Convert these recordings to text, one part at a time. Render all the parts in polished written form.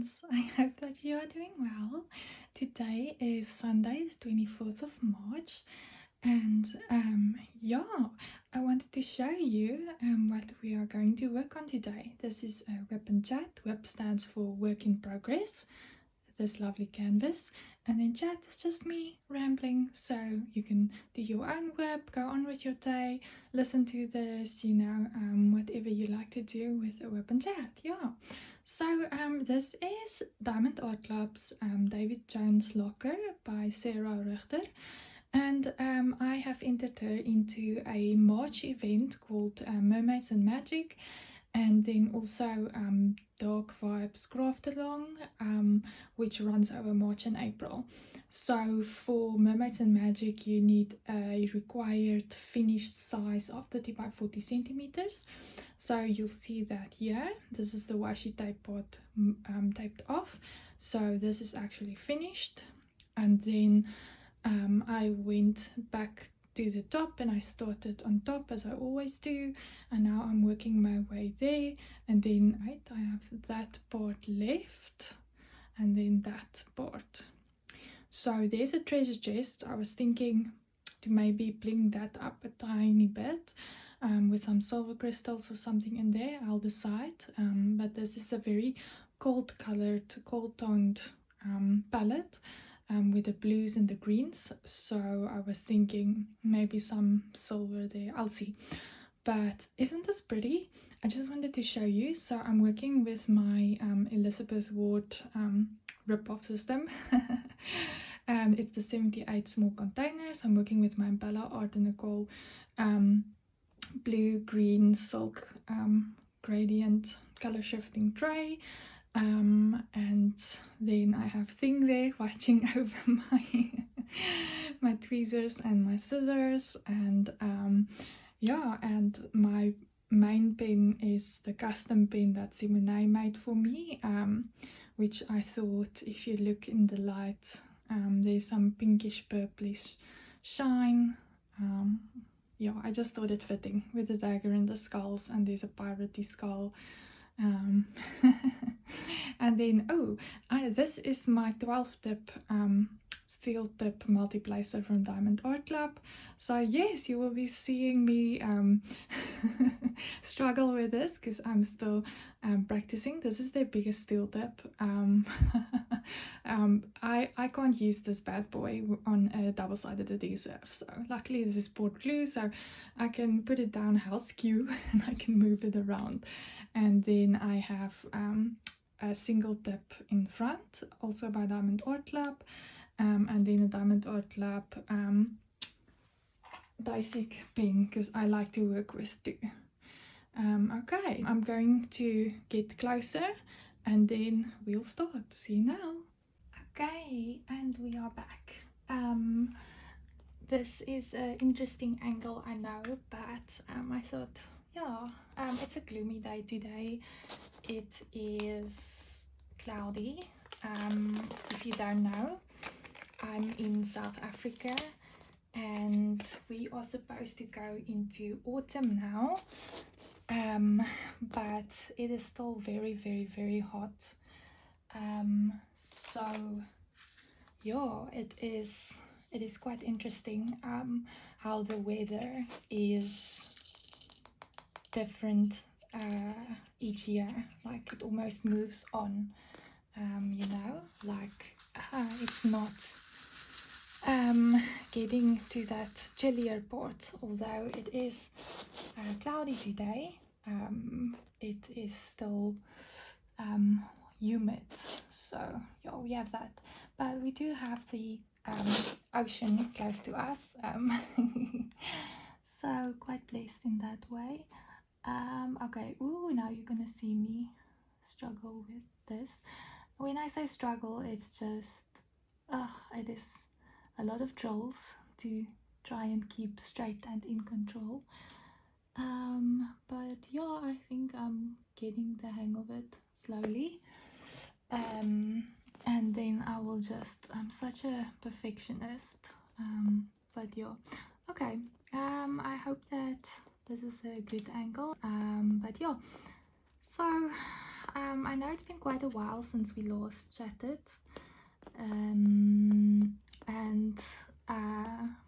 friends, I hope that you are doing well. Today is Sunday, the 24th of March, and yeah, I wanted to show you what we are going to work on today. This is a WIP Chat. WIP stands for Work in Progress, this lovely canvas, and then chat is just me rambling, so you can do your own WIP, go on with your day, listen to this, whatever you like to do with a WIP Chat. Yeah, so this is Diamond Art Club's David Jones Locker by Sarah Richter, and I have entered her into a March event called Mermaids and Magic, and then also Dark Vibes Craft Along, which runs over March and April. So for Mermaids and Magic, you need a required finished size of 30 by 40 centimeters. So you'll see that here. This is the washi tape part taped off. So this is actually finished, and then I went back to the top and I started on top as I always do, and now I'm working my way there, and then I have that part left and then that part. So there's a treasure chest. I was thinking to maybe bling that up a tiny bit with some silver crystals or something in there. I'll decide, but this is a very cold colored, cold toned palette with the blues and the greens, so I was thinking maybe some silver there. I'll see. But isn't this pretty? I just wanted to show you. So I'm working with my Elizabeth Ward rip-off system. It's the 78 small containers. I'm working with my Bella Art and Nicole blue green silk gradient color shifting tray. And then I have Thing there watching over my tweezers and my scissors, and yeah, and my main pen is the custom pen that Simone made for me, which I thought, if you look in the light, there's some pinkish purplish shine. Yeah, I just thought it fitting with the dagger and the skulls, and there's a piratey skull. And then this is my 12 tip steel tip multi-placer from Diamond Art Club. So yes, you will be seeing me struggle with this because I'm still practicing. This is their biggest steel tip. I can't use this bad boy on a double-sided adhesive, so luckily this is port glue, so I can put it down house skew and I can move it around. And then I have a single tip in front, also by Diamond Art Club, and then a Diamond Art Club basic pen because I like to work with two. Okay, I'm going to get closer and then we'll start. See you now. Okay, and we are back. This is an interesting angle, I know, but I thought, yeah, it's a gloomy day today. It is cloudy. If you don't know, I'm in South Africa and we are supposed to go into autumn now, but it is still very, very, very hot. So yeah, it is quite interesting how the weather is different each year. Like it almost moves on, like it's not getting to that chillier part, although it is cloudy today. It is still humid, so yeah, we have that, but we do have the ocean close to us, so quite blessed in that way. Okay, now you're gonna see me struggle with this. When I say struggle, it's just it is a lot of drills to try and keep straight and in control, but yeah, I think I'm getting the hang of it slowly, and then I will just, I'm such a perfectionist, but yeah, okay, I hope that this is a good angle, but yeah, so I know it's been quite a while since we last chatted, and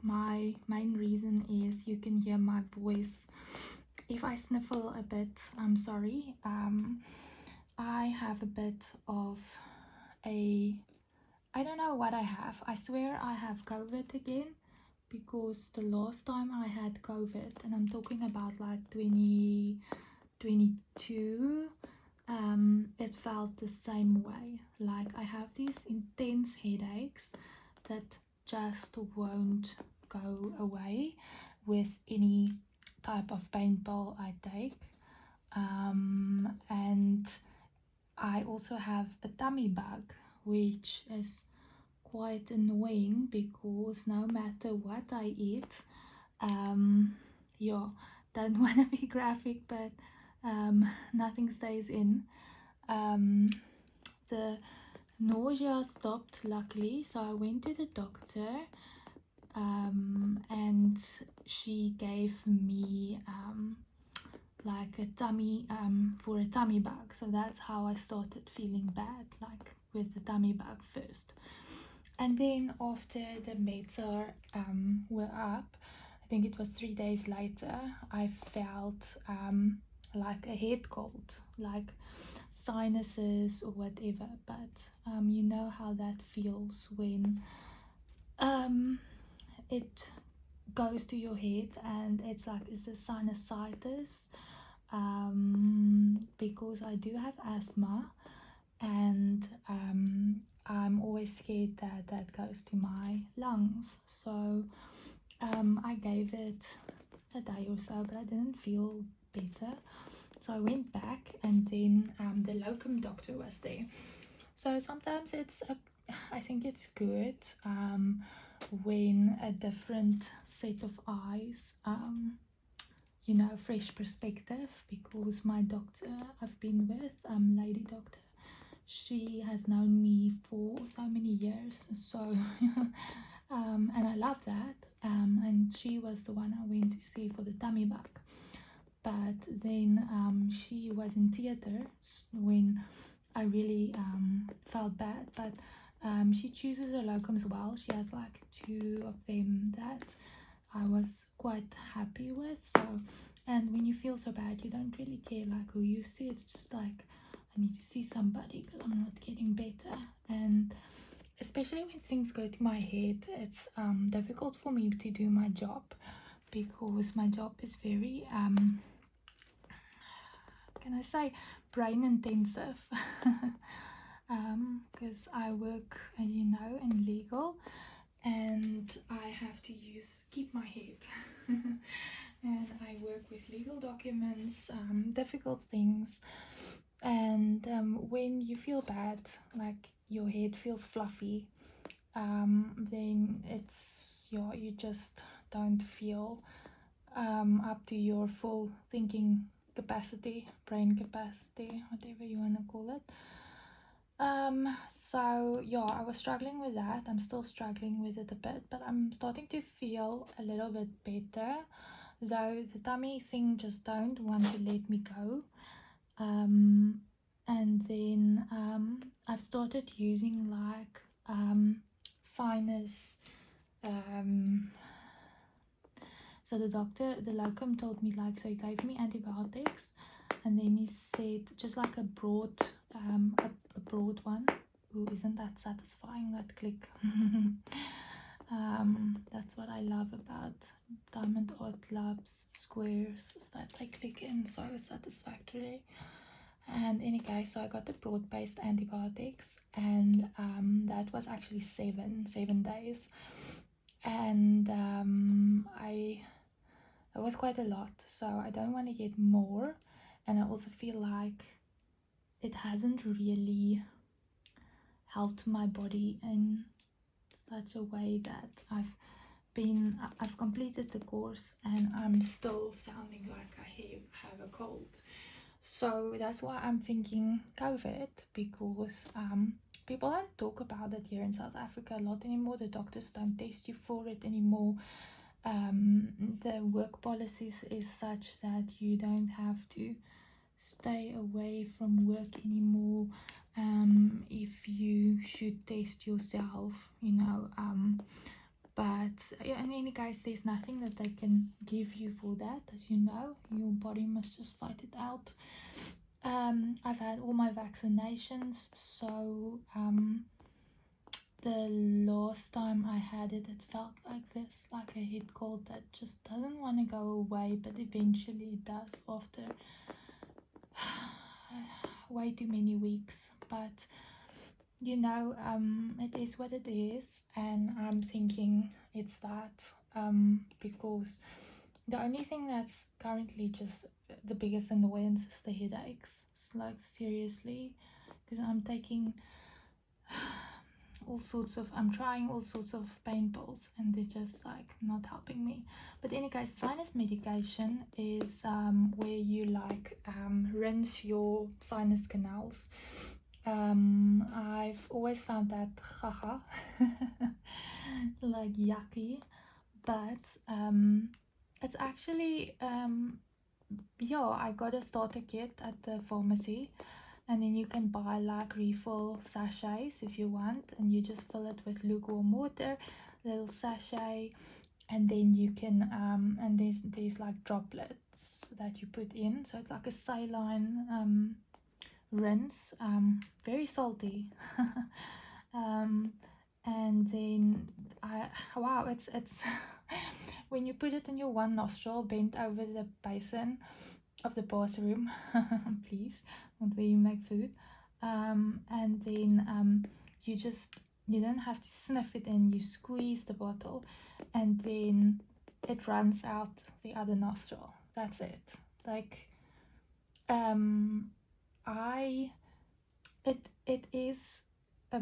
my main reason is you can hear my voice. If I sniffle a bit, I'm sorry. I have a bit of I don't know what I have. I swear I have COVID again, because the last time I had COVID, and I'm talking about like 2022, it felt the same way. Like I have these intense headaches that just won't go away with any type of pain pill I take. And I also have a tummy bug, which is quite annoying because no matter what I eat, yeah, don't want to be graphic, but nothing stays in. The nausea stopped luckily, so I went to the doctor, and she gave me like a tummy for a tummy bug. So that's how I started feeling bad, like with the tummy bug first. And then after the meds were up, I think it was 3 days later, I felt like a head cold, like sinuses or whatever. But you know how that feels when it goes to your head, and it's like, is this sinusitis? Because I do have asthma, and I'm always scared that that goes to my lungs. So I gave it a day or so, but I didn't feel better. So I went back, and then the locum doctor was there. So sometimes I think it's good when a different set of eyes, you know, fresh perspective, because my doctor I've been with, lady doctor, she has known me for so many years, so and I love that, and she was the one I went to see for the tummy bug. But then she was in theaters when I really felt bad. But she chooses her locums well. She has like 2 of them that I was quite happy with. So, and when you feel so bad, you don't really care like who you see. It's just like, I need to see somebody because I'm not getting better. And especially when things go to my head, it's difficult for me to do my job, because my job is very can I say, brain intensive, because I work, as you know, in legal, and I have to keep my head and I work with legal documents, difficult things, and when you feel bad, like your head feels fluffy, then it's you just don't feel up to your full thinking capacity, brain capacity, whatever you want to call it. So yeah, I was struggling with that. I'm still struggling with it a bit, but I'm starting to feel a little bit better, though the tummy thing just don't want to let me go. And then I've started using like sinus, so the locum told me, like, so he gave me antibiotics, and then he said just like a broad one. Ooh, isn't that satisfying, that click? That's what I love about Diamond Art Labs squares, is that they click in so satisfactorily. And in any case, so I got the broad-based antibiotics, and that was actually seven days, and it was quite a lot, so I don't want to get more. And I also feel like it hasn't really helped my body in such a way that I've completed the course and I'm still sounding like I have a cold. So that's why I'm thinking COVID, because people don't talk about it here in South Africa a lot anymore. The doctors don't test you for it anymore. The work policies is such that you don't have to stay away from work anymore if you should test yourself, but yeah, in any case, there's nothing that they can give you for that. As you know, your body must just fight it out. I've had all my vaccinations, so the last time I had it, it felt like this, like a head cold that just doesn't want to go away, but eventually it does after way too many weeks. But it is what it is, and I'm thinking it's that, because the only thing that's currently just the biggest annoyance is the headaches. It's like, seriously, because I'm taking I'm trying all sorts of pain pills, and they're just like not helping me. But in any case, sinus medication is where you rinse your sinus canals. I've always found that haha like yucky, but it's actually yeah, I got a starter kit at the pharmacy, and then you can buy like refill sachets if you want, and you just fill it with lukewarm water, little sachet, and then you can and there's like droplets that you put in, so it's like a saline rinse, very salty. And then wow, it's when you put it in your one nostril, bent over the basin of the bathroom, please, not where you make food, and then you don't have to sniff it in, you squeeze the bottle, and then it runs out the other nostril. That's it. Like it is a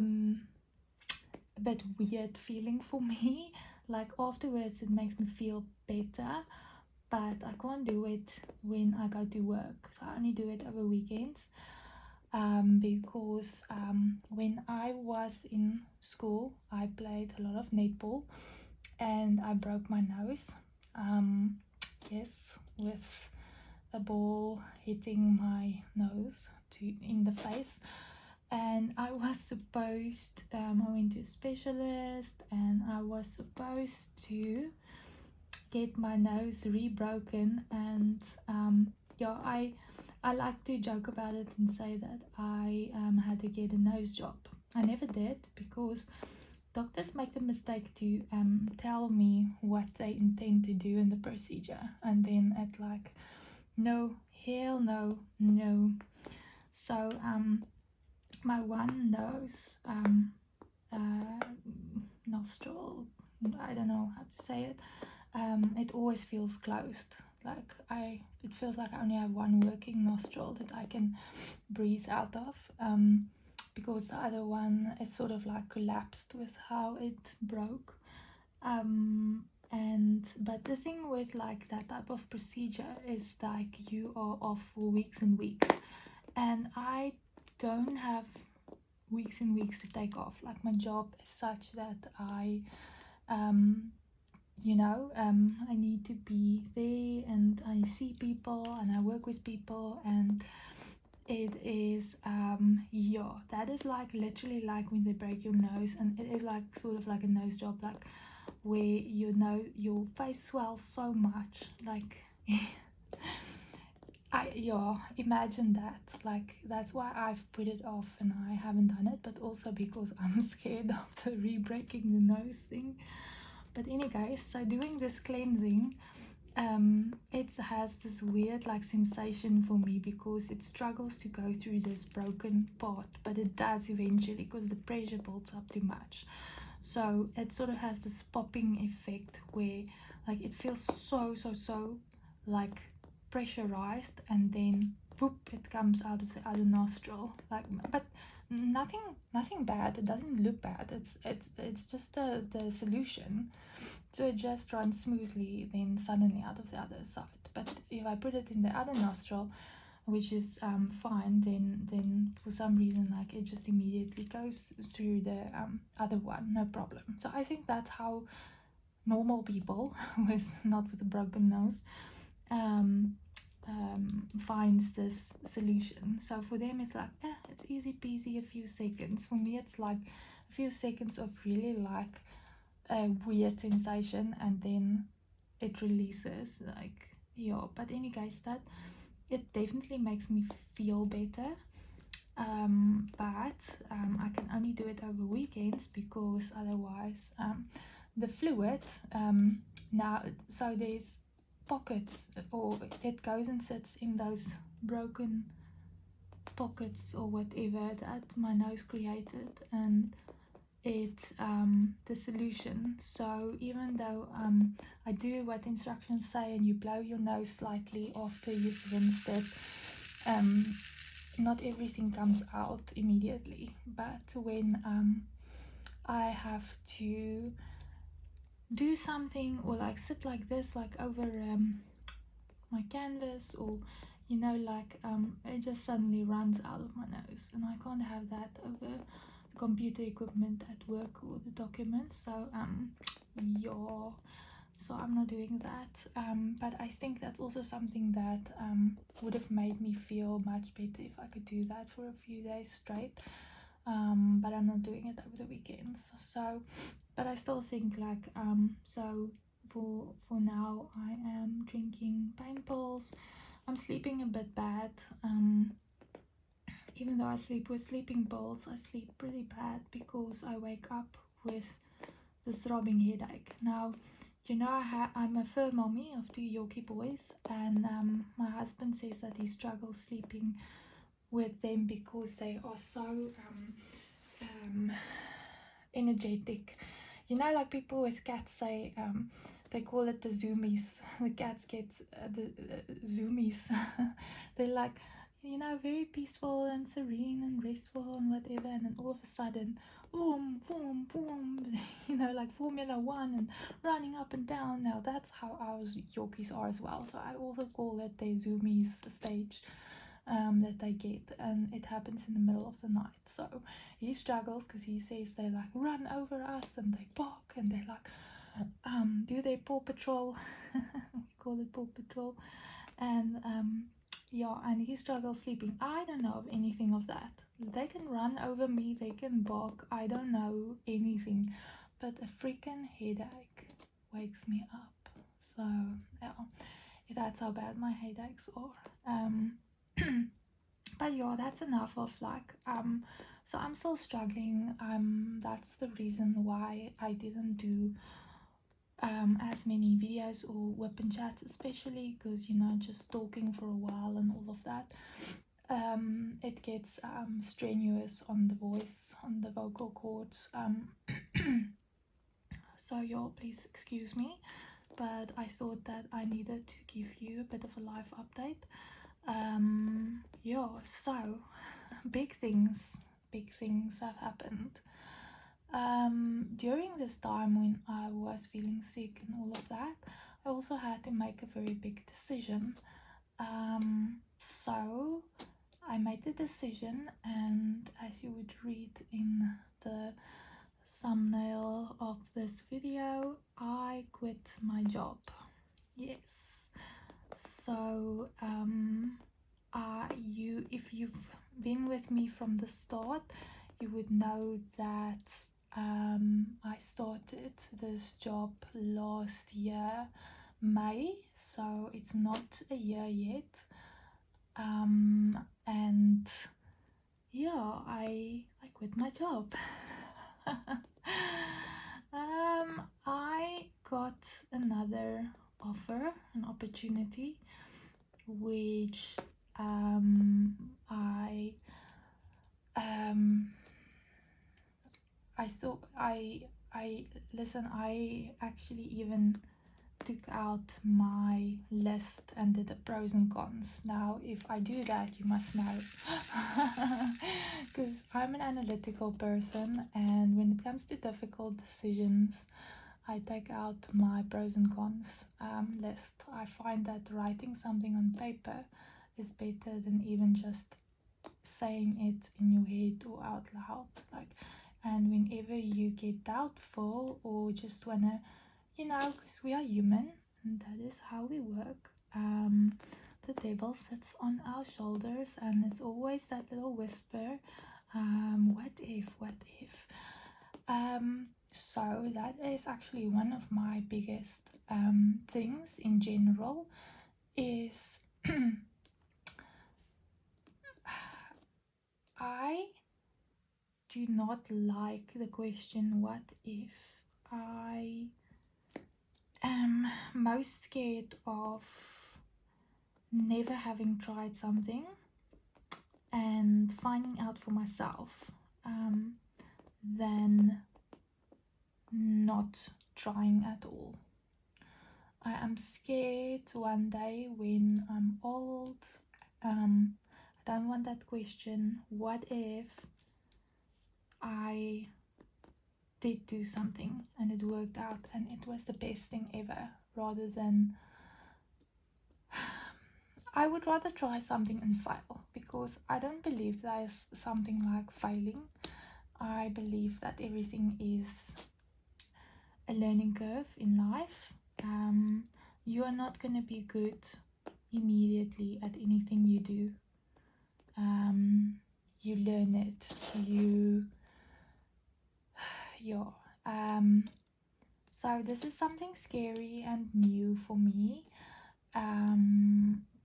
bit weird feeling for me. Like afterwards it makes me feel better, but I can't do it when I go to work, so I only do it over weekends, because when I was in school I played a lot of netball and I broke my nose, yes, with a ball hitting my nose in the face. And I was supposed, I went to a specialist, and I was supposed to get my nose re-broken. And yeah, I like to joke about it and say that I had to get a nose job. I never did, because doctors make the mistake to tell me what they intend to do in the procedure, and then it like, no, hell no, no. So my one nose nostril, I don't know how to say it, it always feels closed. Like it feels like I only have one working nostril that I can breathe out of, because the other one is sort of like collapsed with how it broke. But the thing with like that type of procedure is like you are off for weeks and weeks, and I don't have weeks and weeks to take off. Like my job is such that I I need to be there, and I see people and I work with people, and it is yeah, that is like literally like when they break your nose, and it is like sort of like a nose job, like where your face swells so much, like imagine that. Like that's why I've put it off and I haven't done it, but also because I'm scared of the re-breaking the nose thing. But anyway, so doing this cleansing, it has this weird like sensation for me, because it struggles to go through this broken part, but it does eventually, because the pressure builds up too much. So it sort of has this popping effect where like it feels so like pressurized, and then whoop, it comes out of the other nostril, like, but nothing bad. It doesn't look bad. It's just the solution, so it just runs smoothly, then suddenly out of the other side. But if I put it in the other nostril, which is fine, then for some reason like it just immediately goes through the other one, no problem. So I think that's how normal people with not with a broken nose finds this solution. So for them it's like, it's easy peasy, a few seconds. For me it's like a few seconds of really like a weird sensation, and then it releases, like, yeah. But any case, that it definitely makes me feel better. But I can only do it over weekends, because otherwise the fluid now, so there's pockets, or it goes and sits in those broken pockets or whatever that my nose created, and it's the solution. So even though I do what instructions say, and you blow your nose slightly after you've rinsed it, not everything comes out immediately. But when I have to do something, or like sit like this, like over my canvas, or you know, like it just suddenly runs out of my nose, and I can't have that over the computer equipment at work or the documents. So yeah, so I'm not doing that. But I think that's also something that would have made me feel much better if I could do that for a few days straight. But I'm not doing it over the weekends. So, but I still think like so for now I am drinking pain pills. I'm sleeping a bit bad. Even though I sleep with sleeping pills, I sleep pretty bad because I wake up with the throbbing headache. Now, you know, I'm a fur mommy of 2 Yorkie boys, and my husband says that he struggles sleeping with them because they are so energetic. You know, like people with cats say, they call it the zoomies. The cats get the zoomies. They're like, you know, very peaceful and serene and restful and whatever, and then all of a sudden, boom, boom, boom, you know, like Formula One and running up and down. Now that's how our Yorkies are as well. So I also call it the zoomies stage that they get, and it happens in the middle of the night. So he struggles because he says they like run over us and they bark and they like do their Paw Patrol. We call it Paw Patrol. And yeah, and he struggles sleeping. I don't know of anything of that. They can run over me, they can bark, I don't know anything, but a freaking headache wakes me up. So yeah, that's how bad my headaches are. But yeah, that's enough of like so I'm still struggling. That's the reason why I didn't do as many videos or WIP chats, especially because, you know, just talking for a while and all of that, it gets strenuous on the voice, on the vocal cords. So y'all, please excuse me, but I thought that I needed to give you a bit of a live update. Yeah, so big things have happened during this time when I was feeling sick and all of that. I also had to make a very big decision. So I made the decision, and as you would read in the thumbnail of this video, I quit my job. Yes. So if you've been with me from the start, you would know that I started this job last year May, so it's not a year yet. And yeah, I quit my job. I got another offer, an opportunity, which I thought I listen, I actually even took out my list and did the pros and cons. Now if I do that, you must know, because I'm an analytical person, and when it comes to difficult decisions, I take out my pros and cons list. I find that writing something on paper is better than even just saying it in your head or out loud. Like, and whenever you get doubtful or just wanna, you know, because we are human and that is how we work, the devil sits on our shoulders, and it's always that little whisper, what if, what if. So that is actually one of my biggest things in general, is I do not like the question what if. I am most scared of never having tried something and finding out for myself than not trying at all. I am scared one day when I'm old. I don't want that question, what if I did do something and it worked out and it was the best thing ever, rather than I would rather try something and fail, because I don't believe there's something like failing. I believe that everything is a learning curve in life. You are not going to be good immediately at anything you do. You learn it. So this is something scary and new for me.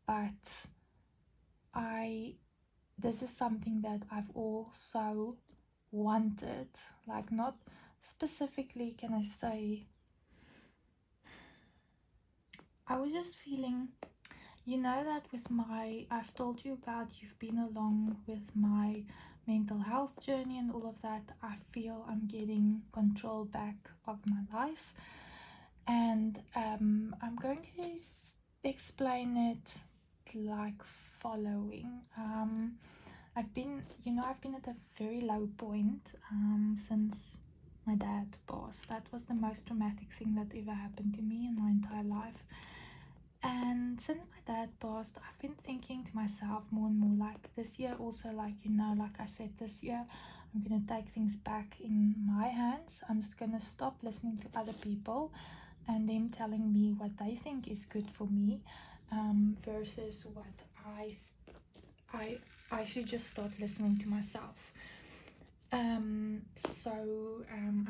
But this is something that I've also wanted, like not specifically, can I say, I was just feeling, that with I've told you about, you've been along with my mental health journey and all of that. I feel I'm getting control back of my life, and I'm going to explain it like following. I've been at a very low point since my dad passed. That was the most traumatic thing that ever happened to me in my entire life. And since my dad passed, I've been thinking to myself more and more, like this year also, like I said, this year I'm gonna take things back in my hands. I'm just gonna stop listening to other people and them telling me what they think is good for me, versus what I should just start listening to myself.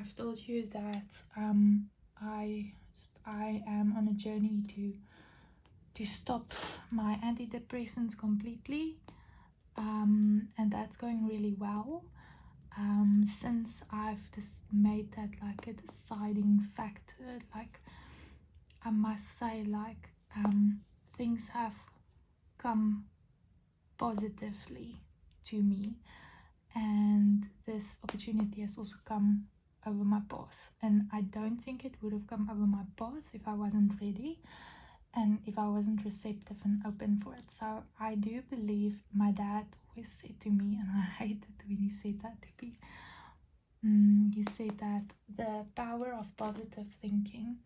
I've told you that I am on a journey to stop my antidepressants completely, and that's going really well. Since I've just made that like a deciding factor, like I must say, like things have come positively to me, and this opportunity has also come over my path, and I don't think it would have come over my path if I wasn't ready and if I wasn't receptive and open for it. So I do believe my dad always said to me, and I hated when he said that to me, he said that the power of positive thinking,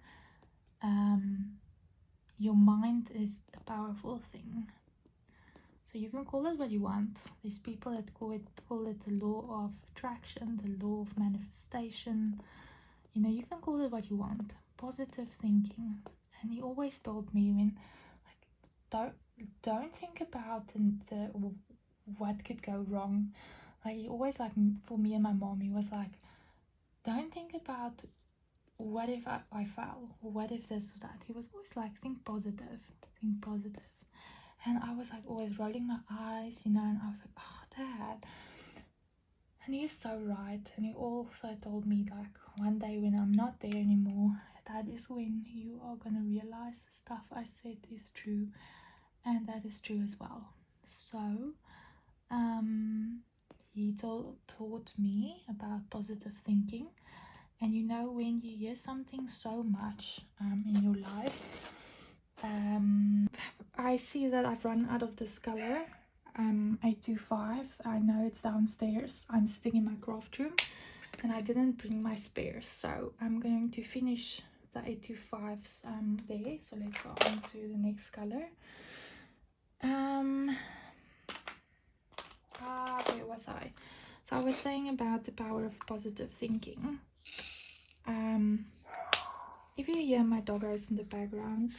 your mind is a powerful thing. So you can call it what you want. There's people that call it the law of attraction, the law of manifestation. You can call it what you want. Positive thinking. And he always told me, when don't think about the what could go wrong. Like he always, like for me and my mom, he was like, don't think about what if I fail, or what if this or that. He was always like, think positive. And I was like always rolling my eyes, and I was like, oh, Dad. And he's so right. And he also told me, like, one day when I'm not there anymore, that is when you are gonna realize the stuff I said is true. And that is true as well. So he taught me about positive thinking. And when you hear something so much in your life, I see that I've run out of this color, 825. I know it's downstairs. I'm sitting in my craft room and I didn't bring my spares, so I'm going to finish the 825s there. So let's go on to the next color. Where was I? So I was saying about the power of positive thinking. If you hear my doggos in the background,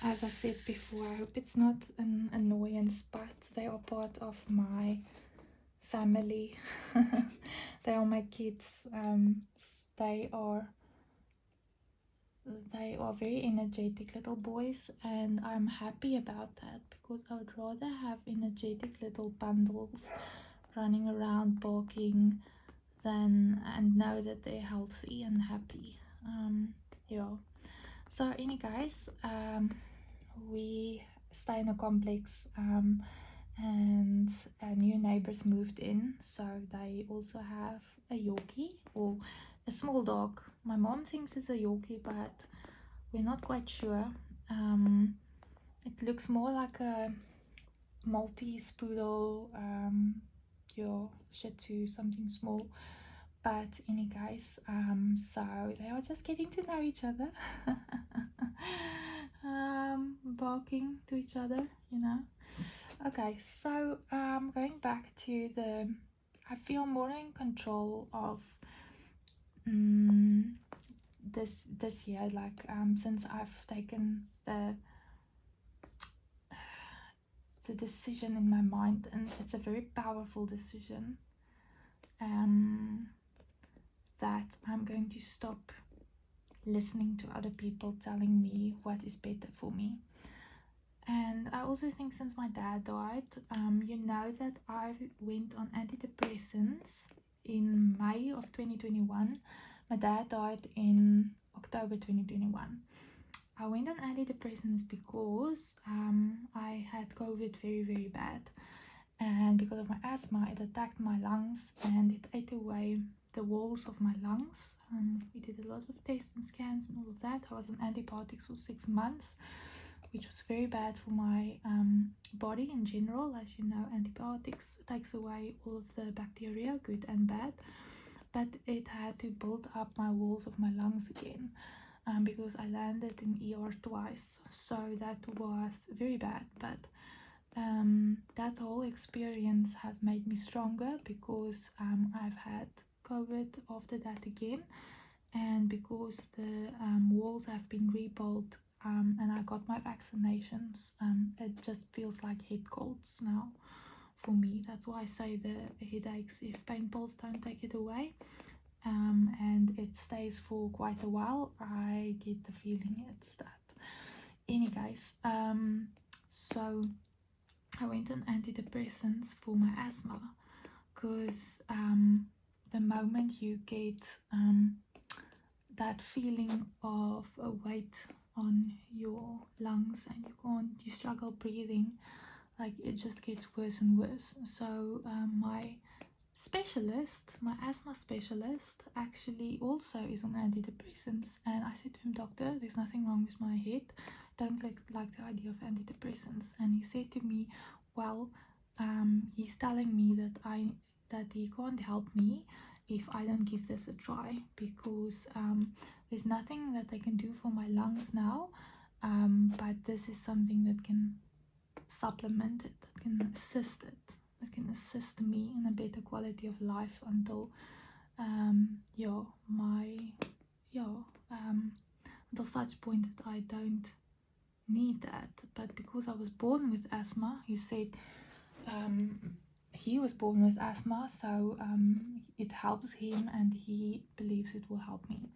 as I said before, I hope it's not an annoyance, but they are part of my family. They are my kids. They are very energetic little boys, and I'm happy about that because I would rather have energetic little bundles running around barking than and know that they're healthy and happy. Yeah. So anyway, guys, we stay in a complex, and new neighbors moved in, so they also have a Yorkie, or a small dog. My mom thinks it's a Yorkie, but we're not quite sure. It looks more like a Maltese poodle, your Shih Tzu, something small. But any guys, so they are just getting to know each other, barking to each other, you know. Okay, so going back to I feel more in control of this year, like since I've taken the decision in my mind, and it's a very powerful decision, that I'm going to stop listening to other people telling me what is better for me. And I also think since my dad died, you know that I went on antidepressants in May of 2021. My dad died in October 2021. I went on antidepressants because I had COVID very, very bad. And because of my asthma, it attacked my lungs and it ate away the walls of my lungs. We did a lot of tests and scans and all of that. I was on antibiotics for 6 months, which was very bad for my body in general. As you know, antibiotics takes away all of the bacteria, good and bad, but it had to build up my walls of my lungs again, because I landed in ER twice, so that was very bad. But that whole experience has made me stronger because I've had COVID after that again, and because the walls have been rebuilt, and I got my vaccinations. It just feels like head colds now for me. That's why I say the headaches, if pain pills don't take it away, and it stays for quite a while, I get the feeling it's that. Anyways, so I went on antidepressants for my asthma because the moment you get that feeling of a weight on your lungs and you struggle breathing, like it just gets worse and worse. So my asthma specialist actually also is on antidepressants, and I said to him, doctor, there's nothing wrong with my head, don't like the idea of antidepressants. And he said to me, well, he's telling me that he can't help me if I don't give this a try, because there's nothing that they can do for my lungs now, but this is something that can supplement it, that can assist it, that can assist me in a better quality of life until until such point that I don't need that. But because I was born with asthma, he said he was born with asthma, so it helps him and he believes it will help me.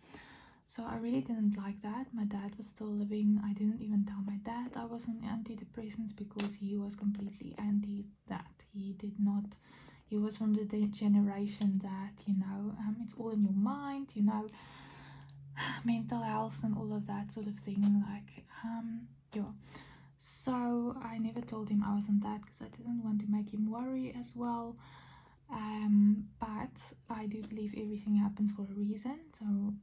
So I really didn't like that. My dad was still living. I didn't even tell my dad I was on antidepressants because he was completely anti that. He was from the generation that, it's all in your mind, mental health and all of that sort of thing. So I never told him I was on that because I didn't want to make him worry as well. But I do believe everything happens for a reason. So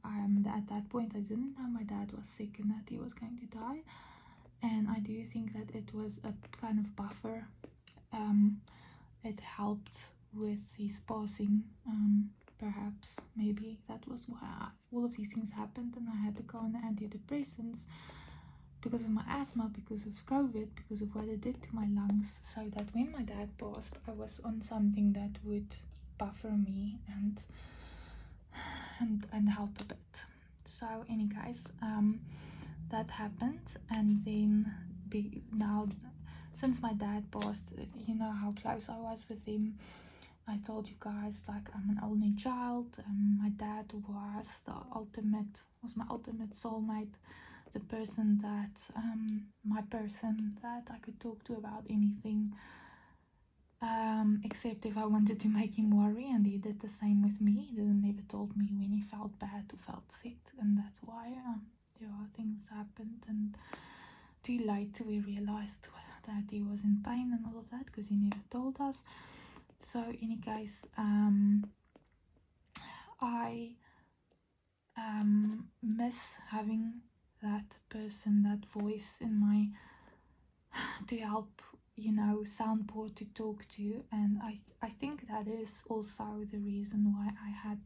at that point I didn't know my dad was sick and that he was going to die, and I do think that it was a kind of buffer. It helped with his passing, perhaps, maybe that was why all of these things happened, and I had to go on the antidepressants because of my asthma, because of COVID, because of what it did to my lungs, so that when my dad passed, I was on something that would buffer me and help a bit. So, guys, that happened. And then now, since my dad passed, you know how close I was with him. I told you guys, like, I'm an only child, and my dad was my ultimate soulmate, the person that my person that I could talk to about anything, except if I wanted to make him worry, and he did the same with me. He never told me when he felt bad or felt sick, and that's why things happened, and too late we realized that he was in pain and all of that, because he never told us. So in any case, I miss having that person, that voice in my, to help, soundboard to talk to. And I think that is also the reason why I have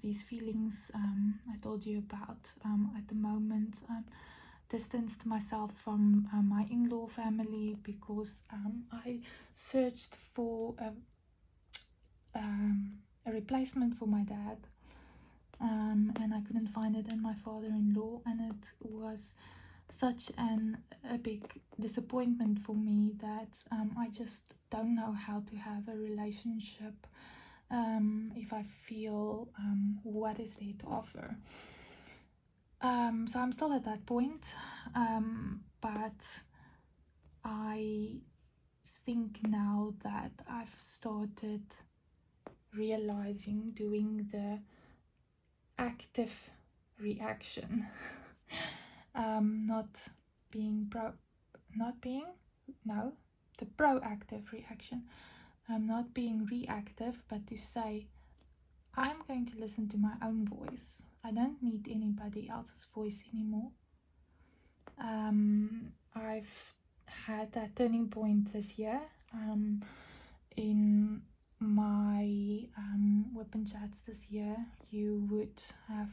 these feelings I told you about. At the moment, distanced myself from my in-law family, because I searched for a replacement for my dad, and I couldn't find it in my father-in-law, and it was such a big disappointment for me that I just don't know how to have a relationship if I feel what is there to offer. So I'm still at that point, but I think now that I've started realizing, doing the active reaction, the proactive reaction, not being reactive, but to say, I'm going to listen to my own voice. I don't need anybody else's voice anymore. I've had that turning point this year. In my WIP Chats this year, you would have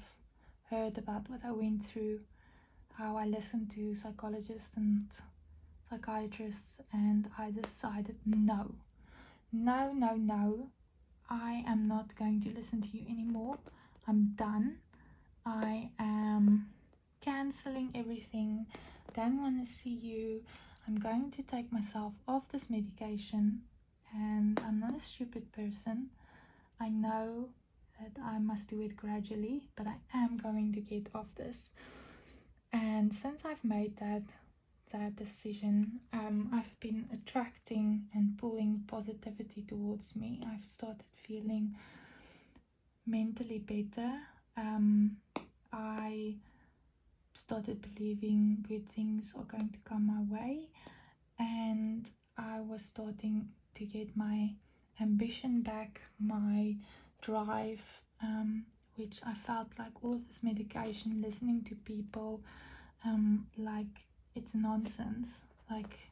heard about what I went through, how I listened to psychologists and psychiatrists, and I decided no, I am not going to listen to you anymore. I'm done. I am cancelling everything. Don't want to see you. I'm going to take myself off this medication, and I'm not a stupid person. I know that I must do it gradually, but I am going to get off this. And since I've made that decision, I've been attracting and pulling positivity towards me. I've started feeling mentally better. I started believing good things are going to come my way, and I was starting to get my ambition back, my drive, which I felt like all of this medication, listening to people, like, it's nonsense. Like,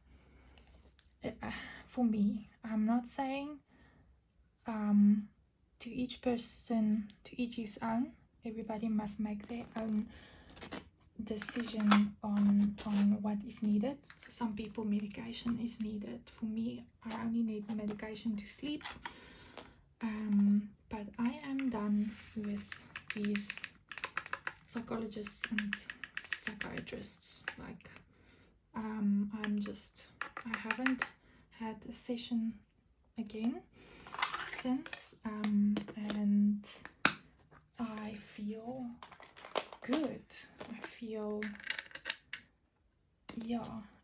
for me, I'm not saying to each person, to each his own. Everybody must make their own decision on what is needed. For some people, medication is needed. For me, I only need medication to sleep. But I am done with these psychologists and psychiatrists. Like, I haven't had a session again since, and I feel good. I feel,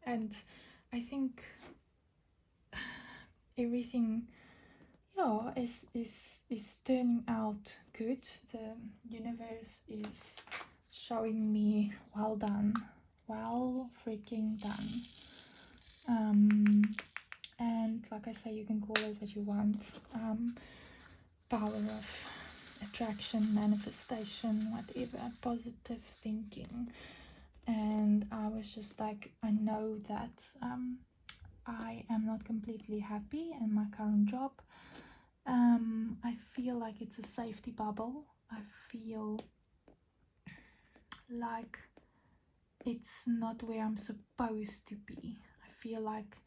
and I think everything, is turning out good. The universe is showing me, well done, well freaking done. And like I say, you can call it what you want. Power of attraction, manifestation, whatever, positive thinking. And I was just like, I know that I am not completely happy in my current job. I feel like it's a safety bubble. I feel like it's not where I'm supposed to be. I feel like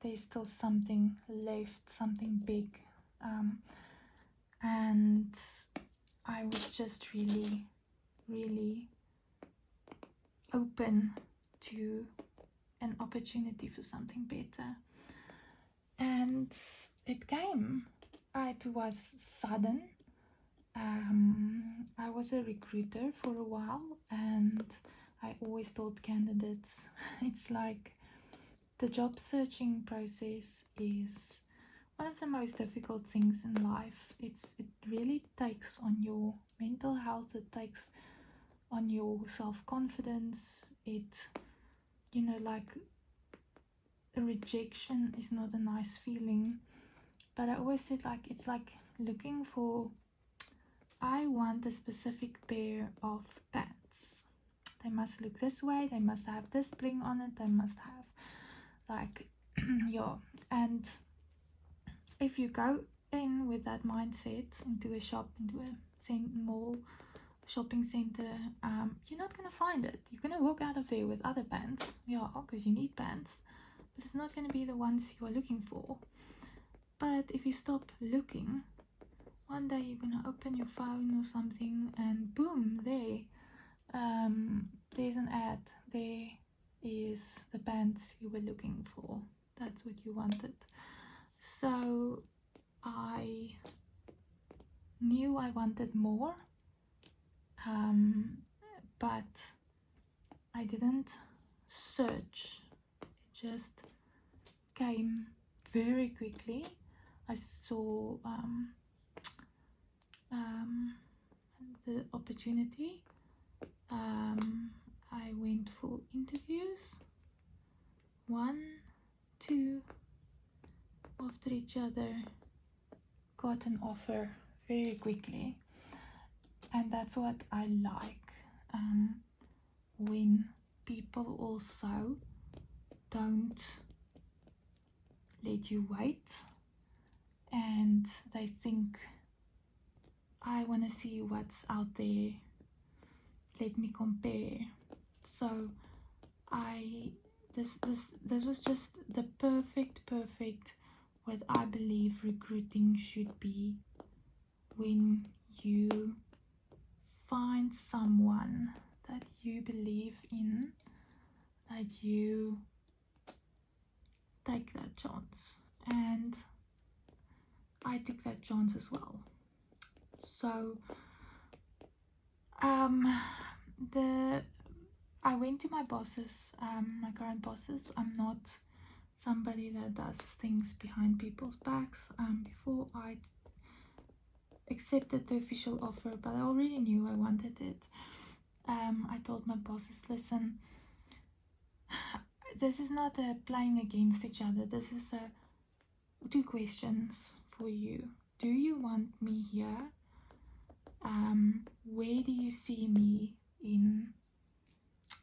there's still something left, something big, and I was just really open to an opportunity for something better. And it came. It was sudden. I was a recruiter for a while, and I always told candidates it's like the job searching process is one of the most difficult things in life. It really takes on your mental health, it takes on your self-confidence. It, like, rejection is not a nice feeling. But I always said, like, it's like looking for, I want a specific pair of pants. They must look this way, they must have this bling on it, they must have, like, yeah. And if you go in with that mindset into a shop, into a mall, shopping center, you're not gonna find it. You're gonna walk out of there with other pants, yeah, because you need pants, but it's not gonna be the ones you are looking for. But if you stop looking, one day you're gonna open your phone or something, and boom, there's an ad. There is the pants you were looking for. That's what you wanted. So I knew I wanted more, but I didn't search. It just came very quickly. I saw the opportunity. I went for interviews, 1, 2, after each other, got an offer very quickly. And that's what I like, when people also don't let you wait and they think, I want to see what's out there, let me compare. So this was just the perfect what I believe recruiting should be. When you find someone that you believe in, that you take that chance. And I took that chance as well. So I went to my bosses, my current bosses. I'm not somebody that does things behind people's backs. Before I accepted the official offer, but I already knew I wanted it. I told my bosses, listen, this is not a playing against each other. This is 2 questions for you. Do you want me here? Where do you see me in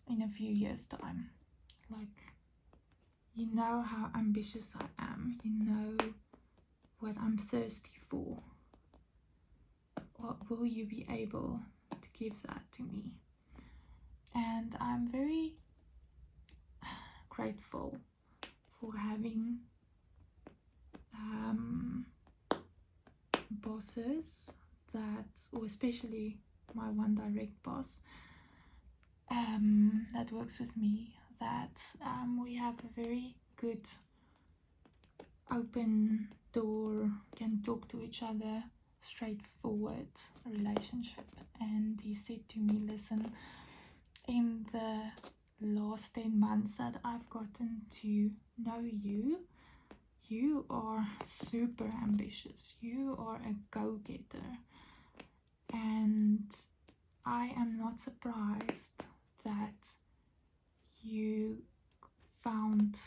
a few years' time? Like, you know how ambitious I am. You know what I'm thirsty for. What will you be able to give that to me? And I'm very grateful for having bosses that, or especially my one direct boss, that works with me, that we have a very good open door, can talk to each other, straightforward relationship. And he said to me, listen, in the last 10 months that I've gotten to know you, you are super ambitious, you are a go-getter, and I am not surprised that you found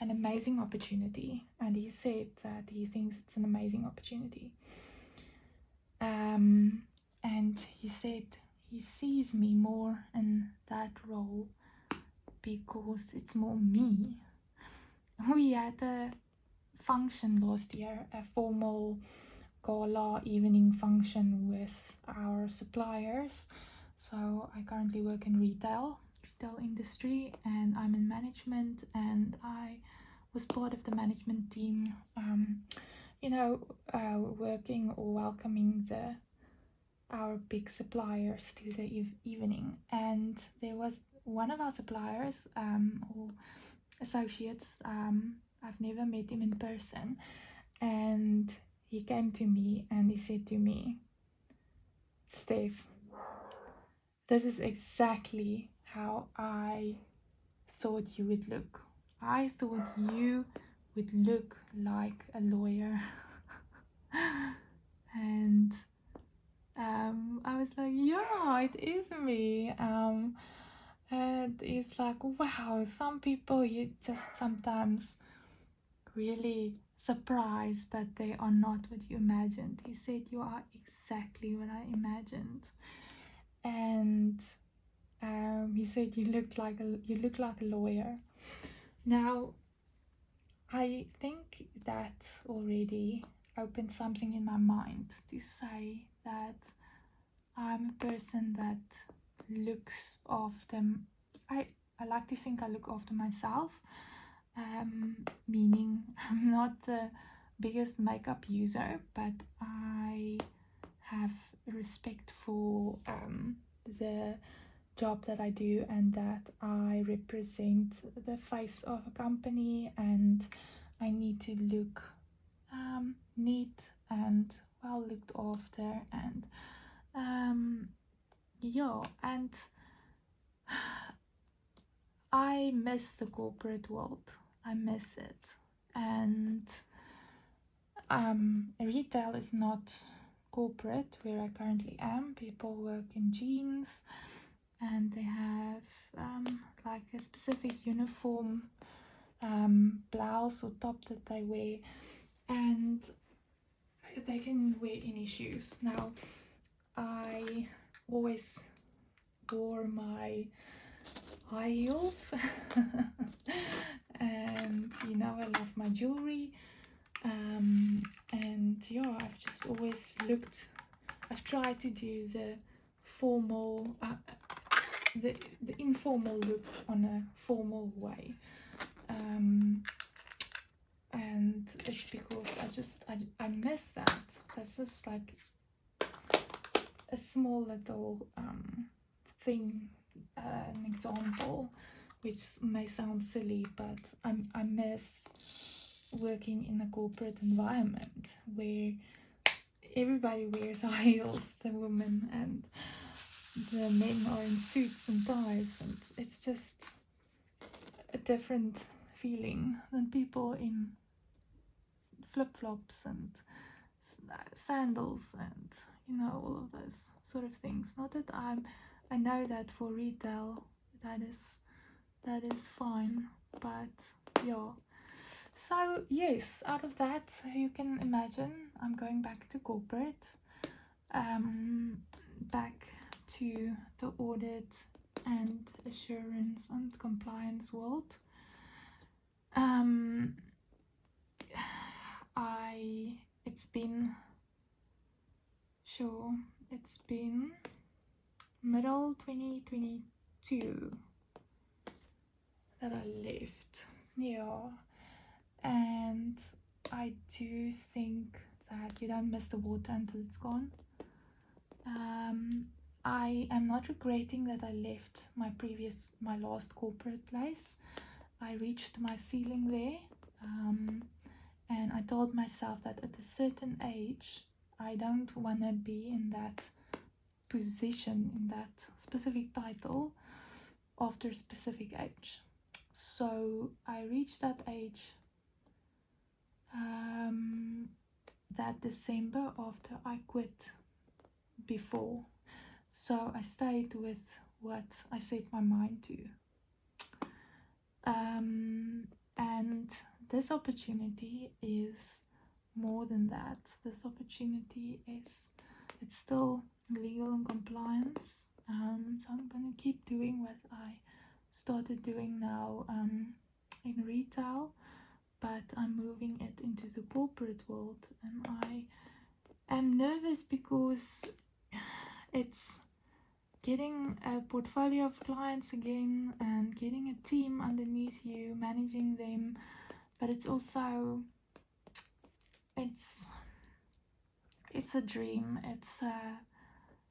an amazing opportunity. And he said that he thinks it's an amazing opportunity, and he said he sees me more in that role because it's more me. We had a function last year, a formal gala evening function with our suppliers. So I currently work in retail industry, and I'm in management, and I was part of the management team, working or welcoming our big suppliers to the evening. And there was one of our suppliers or associates, I've never met him in person, and he came to me and he said to me, Steph, this is exactly how I thought you would look. I thought you would look like a lawyer. And I was like, yeah, it is me. And it's like, wow, some people you just sometimes really surprised that they are not what you imagined. He said, you are exactly what I imagined. And he said, you look like a lawyer. Now, I think that already opened something in my mind to say that I'm a person that looks after. I like to think I look after myself, meaning I'm not the biggest makeup user, but I have respect for the job that I do, and that I represent the face of a company, and I need to look neat and well looked after, and yeah, and I miss the corporate world. I miss it. And retail is not corporate where I currently am. People work in jeans and they have like a specific uniform blouse or top that they wear, and they can wear any shoes. Now, I always wore my high heels and you know, I love my jewelry, and yeah, I've just always I've tried to do the formal the informal look on a formal way, and it's because I miss that. That's just like a small little thing, an example, which may sound silly, but I miss working in a corporate environment where everybody wears high heels, the women, and the men are in suits and ties, and it's just a different feeling than people in flip-flops and sandals and you know, all of those sort of things. Not that I know that for retail that is fine, but yeah. So yes, out of that you can imagine I'm going back to corporate, back to the audit and assurance and compliance world. It's been middle 2022 that I left. Yeah, and I do think that you don't miss the water until it's gone. I am not regretting that I left my last corporate place. I reached my ceiling there, and I told myself that at a certain age I don't want to be in that position, in that specific title after a specific age. So I reached that age that December after I quit before. So I stayed with what I set my mind to. And this opportunity is more than that. This opportunity it's still legal and compliance. So I'm going to keep doing what I started doing now in retail, but I'm moving it into the corporate world, and I am nervous because it's getting a portfolio of clients again and getting a team underneath you, managing them, but it's also it's a dream.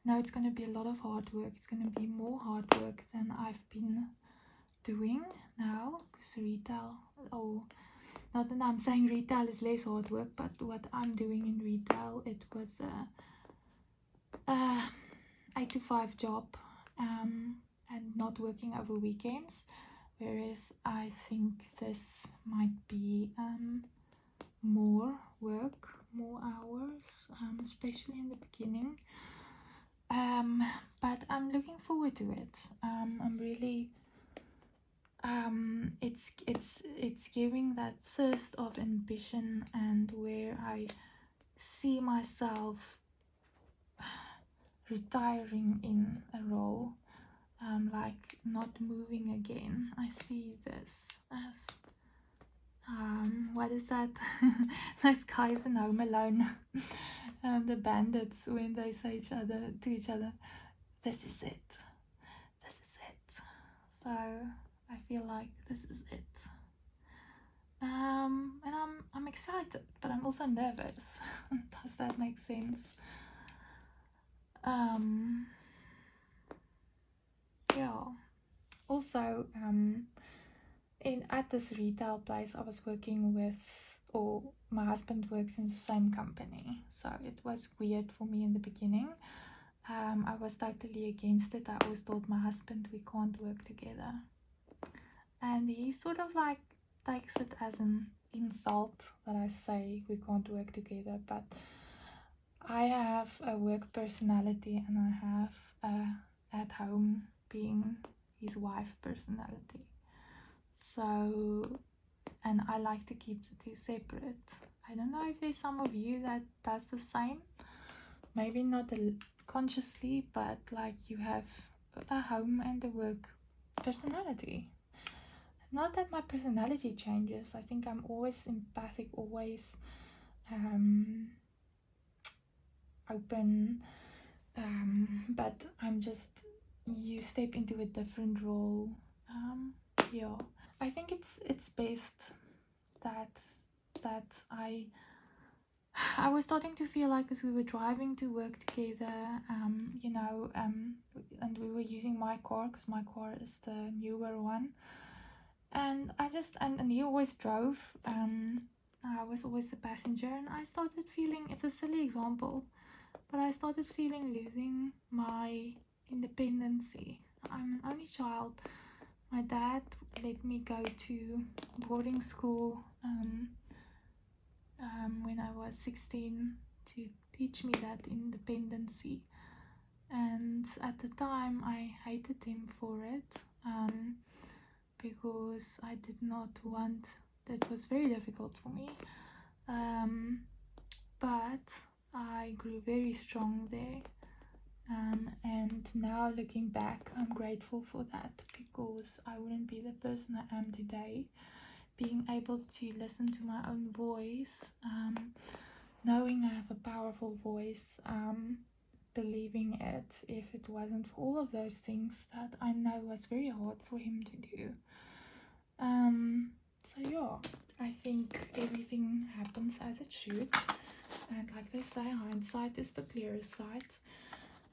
Now it's going to be a lot of hard work. It's going to be more hard work than I've been doing now, because retail, oh, not that I'm saying retail is less hard work, but what I'm doing in retail, it was a 8 to 5 job, and not working over weekends, whereas I think this might be more work, more hours, especially in the beginning. But I'm looking forward to it. I'm really it's giving that thirst of ambition, and where I see myself retiring in a role, like not moving again. I see this as what is that? Those guys in Home Alone, the bandits, when they say to each other, "This is it. This is it." So I feel like this is it. And I'm excited, but I'm also nervous. Does that make sense? Yeah. Also, at this retail place I was working with, or my husband works in the same company, so it was weird for me in the beginning. I was totally against it. I always told my husband we can't work together, and he sort of like takes it as an insult that I say we can't work together. But I have a work personality, and I have a at home being his wife personality. So, and I like to keep the two separate. I don't know if there's some of you that does the same. Maybe not consciously, but like you have a home and a work personality. Not that my personality changes. I think I'm always empathic, always open, but I'm just, you step into a different role. Yeah, I think it's best that I was starting to feel like, as we were driving to work together, and we were using my car, because my car is the newer one, and I just and he always drove. I was always the passenger, and I started feeling, it's a silly example, but I started feeling losing my independency. I'm an only child. My dad let me go to boarding school when I was 16 to teach me that independency, and at the time I hated him for it, because I did not want, that was very difficult for me, but I grew very strong there, and now looking back, I'm grateful for that, because I wouldn't be the person I am today. Being able to listen to my own voice, knowing I have a powerful voice, believing it, if it wasn't for all of those things that I know was very hard for him to do. So yeah, I think everything happens as it should, and like they say, hindsight is the clearest sight.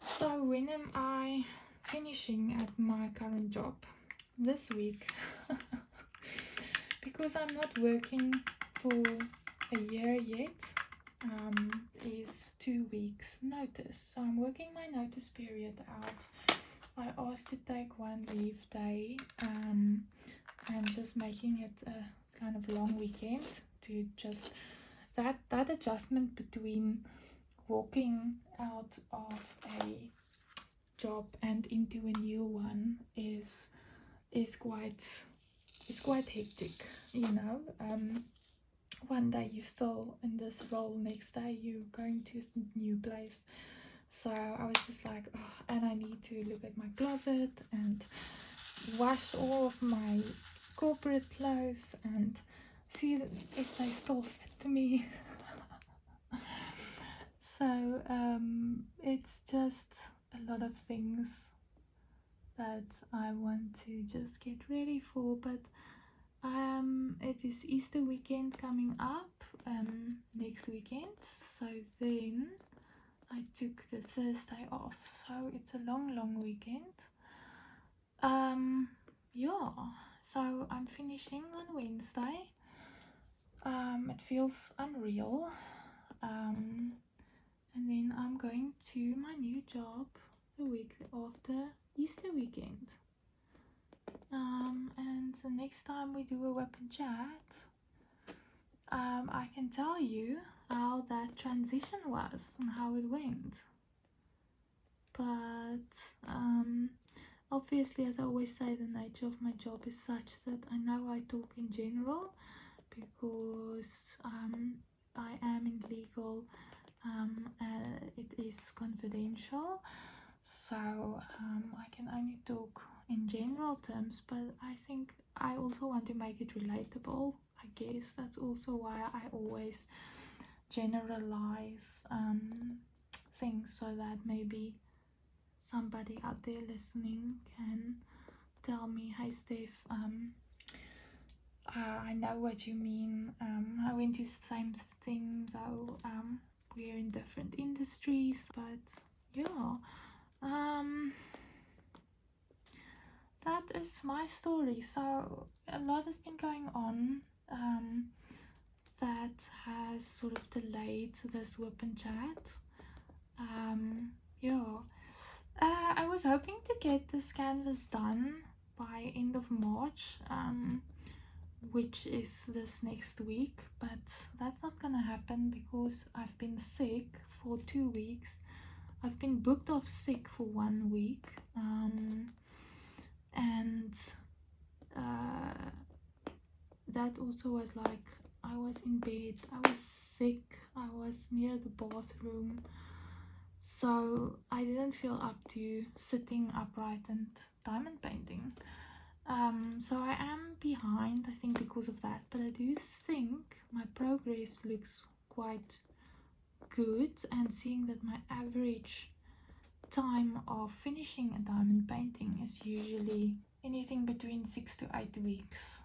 So when am I finishing at my current job? This week. Because I'm not working for a year yet, is 2 weeks notice, so I'm working my notice period out. I asked to take 1 leave day, and just making it a kind of long weekend, to just that adjustment between walking out of a job and into a new one is quite hectic, you know. One day you're still in this role, next day you're going to a new place. So I was just like, oh, and I need to look at my closet and wash all of my corporate clothes and see if they still fit me. So it's just a lot of things that I want to just get ready for, but it is Easter weekend coming up next weekend, so then I took the Thursday off, so it's a long weekend. Yeah, so I'm finishing on Wednesday. It feels unreal. And then I'm going to my new job the week after Easter weekend. And the next time we do a WIP Chat, I can tell you how that transition was and how it went. But obviously, as I always say, the nature of my job is such that I know I talk in general because I am in legal. It is confidential, so I can only talk in general terms, but I think I also want to make it relatable. I guess that's also why I always generalize things, so that maybe somebody out there listening can tell me, hey Steph, I know what you mean. I went to the same thing, though we're in different industries, but yeah, that is my story. So a lot has been going on that has sort of delayed this WIP Chat. Yeah, I was hoping to get this canvas done by end of March, which is this next week, but that's not gonna happen because I've been sick for 2 weeks. I've been booked off sick for 1 week, and that also was like, I was in bed, I was sick, I was near the bathroom, so I didn't feel up to sitting upright and diamond painting. So I am behind, I think, because of that, but I do think my progress looks quite good, and seeing that my average time of finishing a diamond painting is usually anything between 6 to 8 weeks.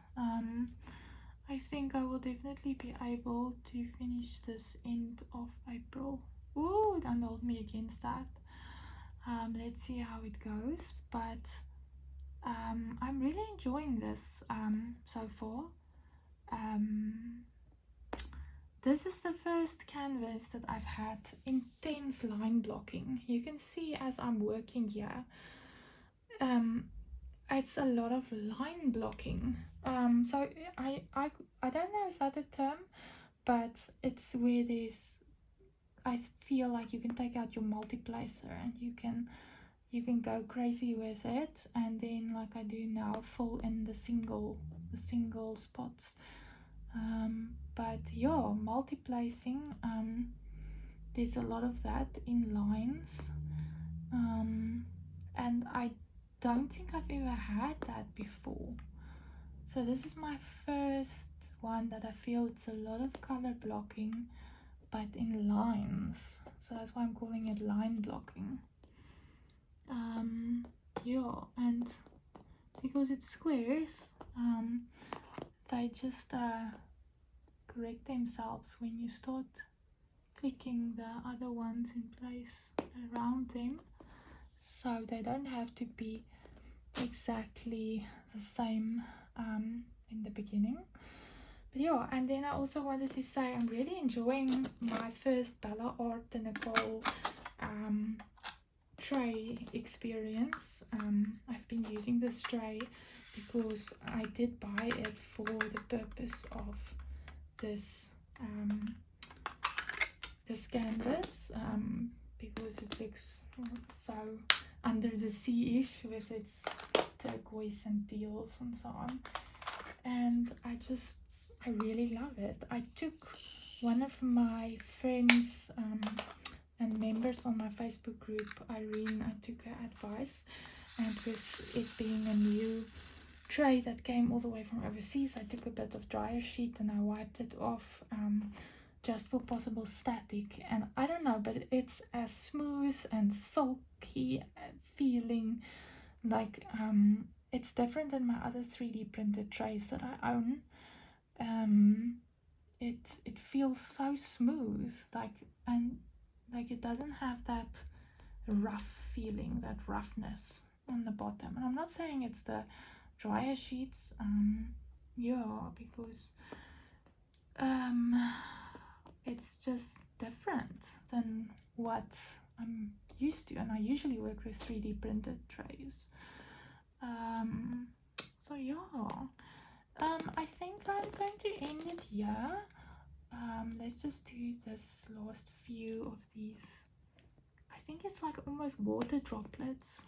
I think I will definitely be able to finish this end of April. Ooh, don't hold me against that. Let's see how it goes, but I'm really enjoying this so far. This is the first canvas that I've had intense line blocking. You can see as I'm working here, it's a lot of line blocking. So I don't know, is that a term? But it's where there's, I feel like you can take out your multiplacer and you can go crazy with it, and then like I do now, fill in the single spots. But yeah, multi-placing, there's a lot of that in lines, and I don't think I've ever had that before. So this is my first one that I feel it's a lot of color blocking, but in lines, so that's why I'm calling it line blocking. Yeah, and because it's squares, they just correct themselves when you start clicking the other ones in place around them, so they don't have to be exactly the same in the beginning. But yeah, and then I also wanted to say I'm really enjoying my first Bella Art de Nicole tray experience. I've been using this tray because I did buy it for the purpose of this this canvas, because it looks so under the sea-ish with its turquoise and teals and so on, and I really love it. I took one of my friends and members on my Facebook group, Irene, I took her advice, and with it being a new tray that came all the way from overseas, I took a bit of dryer sheet and I wiped it off just for possible static, and I don't know, but it's as smooth and silky feeling, like it's different than my other 3D printed trays that I own. It feels so smooth, like, and Like it doesn't have that rough feeling, that roughness on the bottom. And I'm not saying it's the dryer sheets, yeah, because it's just different than what I'm used to, and I usually work with 3D printed trays. So yeah, I think I'm going to end it here. Let's just do this last few of these. I think it's like almost water droplets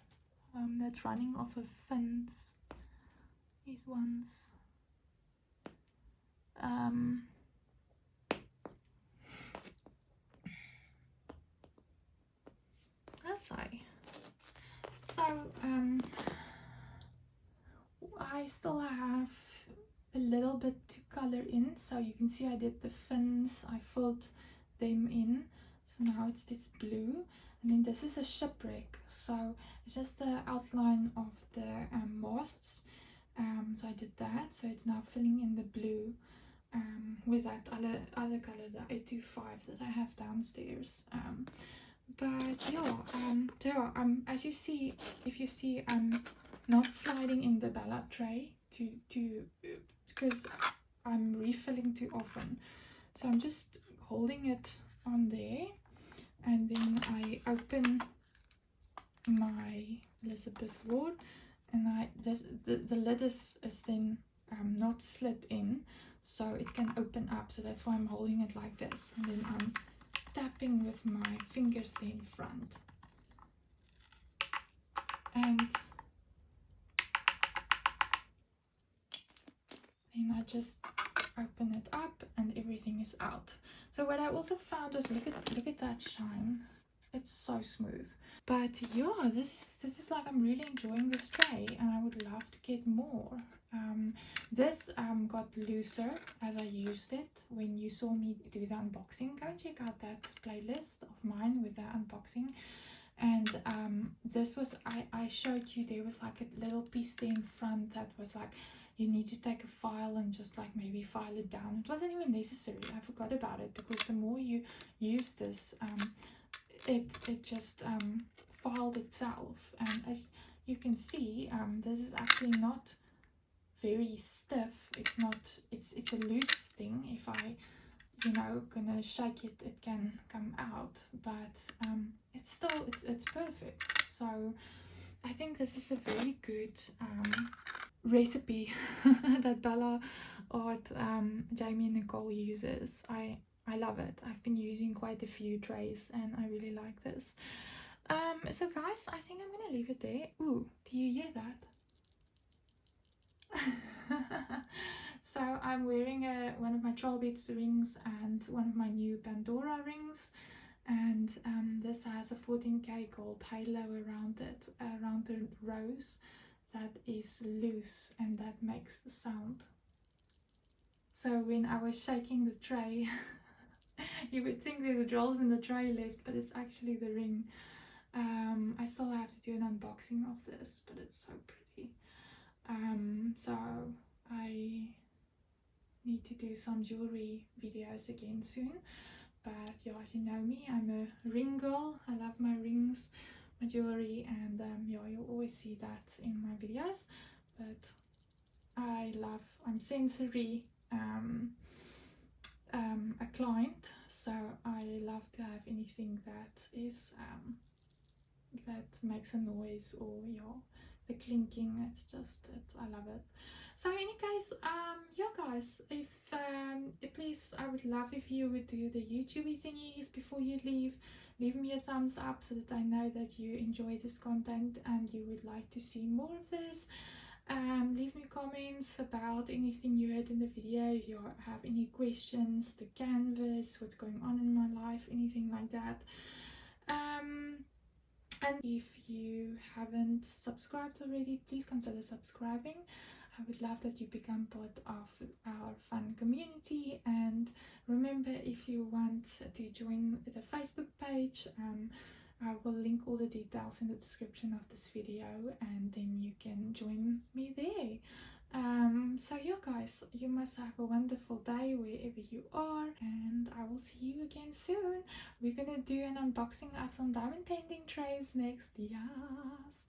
that's running off of fins, these ones. That's I. So I still have a little bit to color in, so you can see I did the fins, I filled them in, so now it's this blue. And then this is a shipwreck, so it's just the outline of the masts. So I did that, so it's now filling in the blue with that other color, the 825 that I have downstairs. But yeah, as you see, if you see, I'm not sliding in the ballot tray because I'm refilling too often, so I'm just holding it on there, and then I open my Elizabeth ward, and the lid is then not slit in, so it can open up, so that's why I'm holding it like this, and then I'm tapping with my fingers there in front, and then I just open it up and everything is out. So what I also found was, look at that shine, it's so smooth. But yeah, this is like, I'm really enjoying this tray, and I would love to get more. This got looser as I used it. When you saw me do the unboxing, go and check out that playlist of mine with the unboxing. And this was, I showed you, there was like a little piece there in front that was like, you need to take a file and just like maybe file it down. It wasn't even necessary, I forgot about it, because the more you use this, it just filed itself. And as you can see, this is actually not very stiff. It's not, it's a loose thing. If I, gonna shake it, it can come out, but it's still, it's perfect. So I think this is a very good recipe that Bella Art, Jamie and Nicole uses. I love it. I've been using quite a few trays and I really like this. So guys, I think I'm gonna leave it there. Ooh, do you hear that? So I'm wearing one of my Trollbeats rings and one of my new Pandora rings, and this has a 14K gold halo around it, around the rose, that is loose and that makes the sound. So when I was shaking the tray, you would think there's drills in the tray left, but it's actually the ring. I still have to do an unboxing of this, but it's so pretty. So I need to do some jewelry videos again soon. But yeah, as you know me, I'm a ring girl. I love my rings, my jewelry, and yeah, you'll always see that in my videos. But I'm sensory a client, so I love to have anything that is that makes a noise, or the clinking. It's just I love it. So any case, yeah guys, if please, I would love if you would do the YouTubey thingies before you leave me a thumbs up, so that I know that you enjoy this content and you would like to see more of this. Leave me comments about anything you heard in the video. If you have any questions, the canvas, what's going on in my life, anything like that. And if you haven't subscribed already, please consider subscribing. I would love that you become part of our fun community. And remember, if you want to join the Facebook page, I will link all the details in the description of this video, and then you can join me there. So yeah guys, you must have a wonderful day wherever you are, and I will see you again soon. We're gonna do an unboxing of some diamond painting trays next. Yes.